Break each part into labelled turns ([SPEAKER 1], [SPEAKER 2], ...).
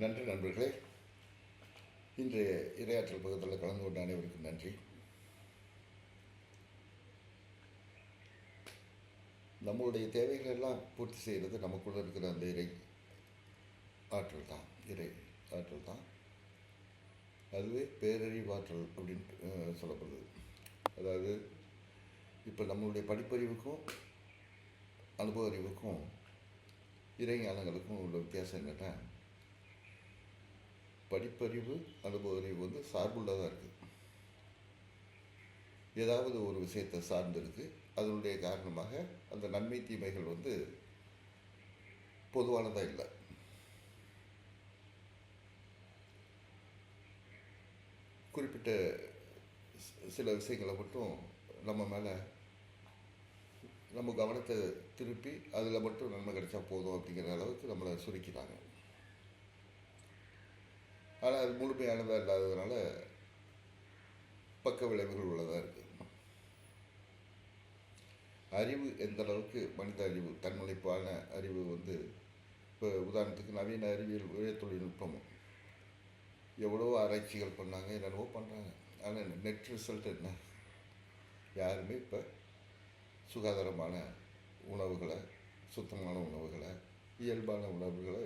[SPEAKER 1] நன்றி நண்பர்களே. இன்றைய இரையாற்றல் பக்கத்தில் கலந்து கொண்ட அனைவருக்கும் நன்றி. நம்மளுடைய தேவைகள் எல்லாம் பூர்த்தி செய்கிறது நமக்குள்ள இருக்கிற அந்த இறை ஆற்றல் தான். இறை ஆற்றல் தான். அதுவே பேரறிவாற்றல் அப்படின்னு சொல்லப்படுது. அதாவது இப்போ நம்மளுடைய படிப்பறிவுக்கும் அனுபவ அறிவுக்கும் இறை ஞானங்களுக்கும் உள்ள வித்தியாசம் என்னென்னா, படிப்பறிவு அனுபவ அறிவு வந்து சார்புள்ளதாக இருக்குது. ஏதாவது ஒரு விஷயத்தை சார்ந்து இருக்குது. அதனுடைய காரணமாக அந்த நன்மை தீமைகள் வந்து பொதுவானதாக இல்லை. குறிப்பிட்ட சில விஷயங்களை மட்டும் நம்ம மேலே நம்ம கவனத்தை திருப்பி அதில் மட்டும் நன்மை கிடைச்சா போதும் அப்படிங்கிற அளவுக்கு நம்மளை சுருக்கிறாங்க. ஆனால் அது முழுமையானதாக இல்லாததுனால பக்க விளைவுகள் உள்ளதாக இருக்குது. அறிவு எந்த அளவுக்கு மனித அறிவு, தன்முனைப்பான அறிவு வந்து இப்போ உதாரணத்துக்கு நவீன அறிவியல் உயர் தொழில்நுட்பமும் எவ்வளவோ ஆராய்ச்சிகள் பண்ணாங்க, என்னென்னவோ பண்ணுறாங்க. ஆனால் நெட் ரிசல்ட் என்ன? யாருமே இப்போ சுகாதாரமான உணவுகளை, சுத்தமான உணவுகளை, இயல்பான உணவுகளை,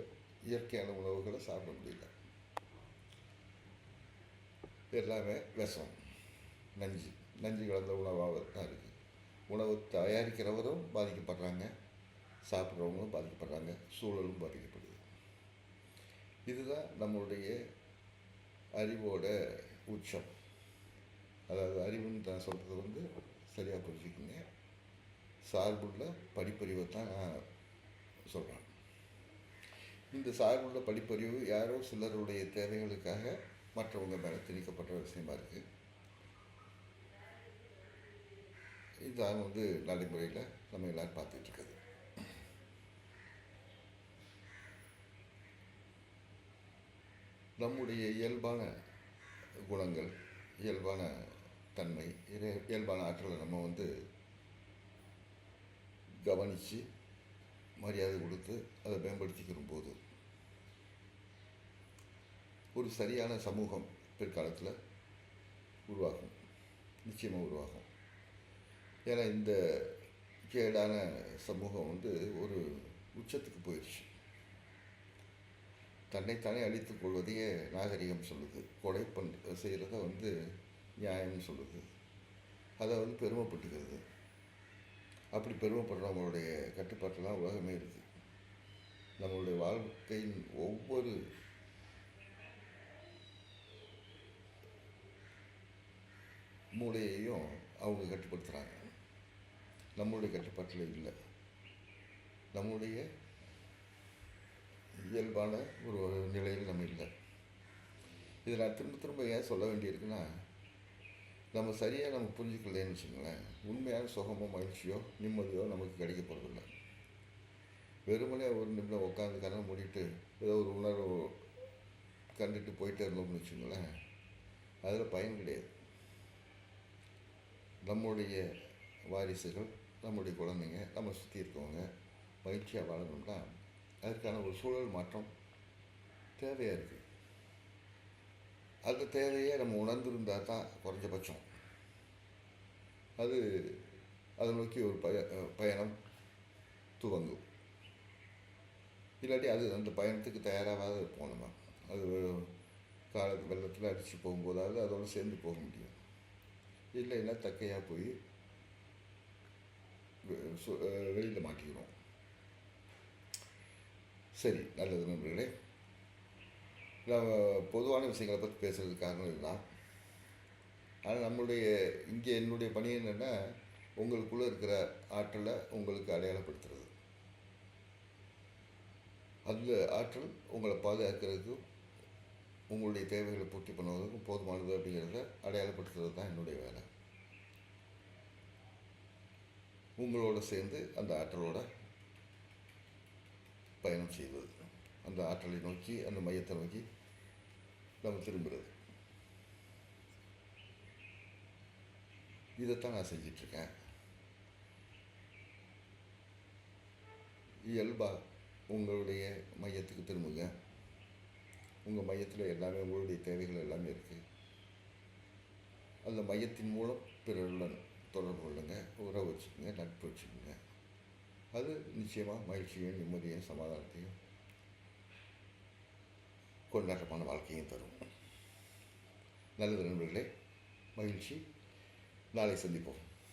[SPEAKER 1] இயற்கையான உணவுகளை சாப்பிட முடியல. எல்லாமே விஷம், நஞ்சு கலந்த உணவாக தான் இருக்குது. உணவு தயாரிக்கிறவரும் பாதிக்கப்படுறாங்க, சாப்பிட்றவங்களும் பாதிக்கப்படுறாங்க, சூழலும் பாதிக்கப்படுது. இதுதான் நம்மளுடைய அறிவோட உச்சம். அதாவது அறிவுன்னு நான் சொல்கிறது வந்து சரியாக புரிஞ்சுக்கிங்க, சார்புள்ள படிப்பறிவை தான் நான் சொல்கிறேன். இந்த சார்புள்ள படிப்பறிவு யாரோ சிலருடைய தேவைகளுக்காக மற்றவங்க மேலே திணிக்கப்பட்ட விஷயமா இருக்குது. இதுதான் வந்து நடைமுறையில் நம்ம எல்லோரும் பார்த்துட்ருக்குது. நம்முடைய இயல்பான குணங்கள், இயல்பான தன்மை, இயல்பான ஆற்றலை நம்ம வந்து கவனித்து மரியாதை கொடுத்து அதை மேம்படுத்திக்கிற போது ஒரு சரியான சமூகம் பிற்காலத்தில் உருவாகும், நிச்சயமாக உருவாகும். ஏன்னா இந்த கேடான சமூகம் வந்து ஒரு உச்சத்துக்கு போயிடுச்சு. தன்னைத்தானே அழித்துக் கொள்வதையே நாகரிகம் சொல்லுது, கொலை செய்கிறத வந்து நியாயம்னு சொல்லுது, அதை வந்து பெருமைப்பட்டுக்கிறது. அப்படி பெருமைப்படுறவங்களுடைய கட்டுப்பாட்டில் தான் உலகமே இருக்குது. நம்மளுடைய வாழ்க்கையின் ஒவ்வொரு மூளையையும் அவங்க கட்டுப்படுத்துகிறாங்க. நம்மளுடைய கட்டுப்பாட்டில் இல்லை. நம்முடைய இயல்பான ஒரு நிலையில் நம்ம இல்லை. இதை நான் திரும்ப ஏன் சொல்ல வேண்டியிருக்குன்னா, நம்ம சரியாக நம்ம புரிஞ்சுக்கலன்னு வச்சுங்களேன், உண்மையான சுகமோ மகிழ்ச்சியோ நிம்மதியோ நமக்கு கிடைக்க போகிறதில்ல. வெறுமனே ஒரு நிமிடம் உட்காந்து கண்ணை மூடிட்டு ஏதோ ஒரு உணர்வு கண்டுட்டு போயிட்டே இருந்தோம்னு வச்சுங்களேன், அதில் பயன் கிடையாது. நம்முடைய வாரிசுகள், நம்முடைய குழந்தைங்க, நம்ம சுற்றி இருக்கவங்க மகிழ்ச்சியாக வாழணும்னா அதுக்கான ஒரு சூழல் மாற்றம் தேவையாக இருக்குது. அந்த தேவையை நம்ம உணர்ந்திருந்தால் தான் குறைஞ்சபட்சம் அதை நோக்கி ஒரு பயணம் துவங்கும். இல்லாட்டி அது அந்த பயணத்துக்கு தயாராகாத இருப்போம். நம்ம அது காலத்து வெள்ளத்தில் அடித்து போகும்போதாவது அதோடு சேர்ந்து போக முடியும். இல்லைன்னா தக்கையாக போய் வெளியில் மாட்டிக்கிறோம். சரி, நல்லது நண்பர்களே. நம்ம பொதுவான விஷயங்களை பற்றி பேசுகிறதுக்கு காரணம் இதுதான். ஆனால் நம்மளுடைய இங்கே என்னுடைய பணி என்னென்னா, உங்களுக்குள்ளே இருக்கிற ஆற்றலை உங்களுக்கு அடையாளப்படுத்துறது. அந்த ஆற்றல் உங்களை பாதுகாக்கிறதுக்கும் உங்களுடைய தேவைகளை பூர்த்தி பண்ணுவதற்கும் போதுமானது அப்படிங்கிறத அடையாளப்படுத்துறது தான் என்னுடைய வேலை. உங்களோட சேர்ந்து அந்த ஆற்றலோட பயணம் செய்வது, அந்த ஆற்றலை நோக்கி, அந்த மையத்தை நோக்கி நம்ம திரும்புகிறது. இதைத்தான் நான் செஞ்சிட்ருக்கேன். இயல்பாக உங்களுடைய மையத்துக்கு திரும்புங்க. உங்கள் மையத்தில் எல்லாமே உங்களுடைய தேவைகள் எல்லாமே இருக்குது. அந்த மையத்தின் மூலம் பிறருடன் தொடர்பு கொள்ளுங்க, உறவு வச்சுக்கோங்க, நட்பு வச்சுக்கோங்க. அது நிச்சயமாக மகிழ்ச்சியும் நிம்மதியும் சமாதானத்தையும் கொண்டாட்டமான வாழ்க்கையும் தரும். நல்லது நண்பர்களே, மகிழ்ச்சி. நாளை சந்திப்போம்.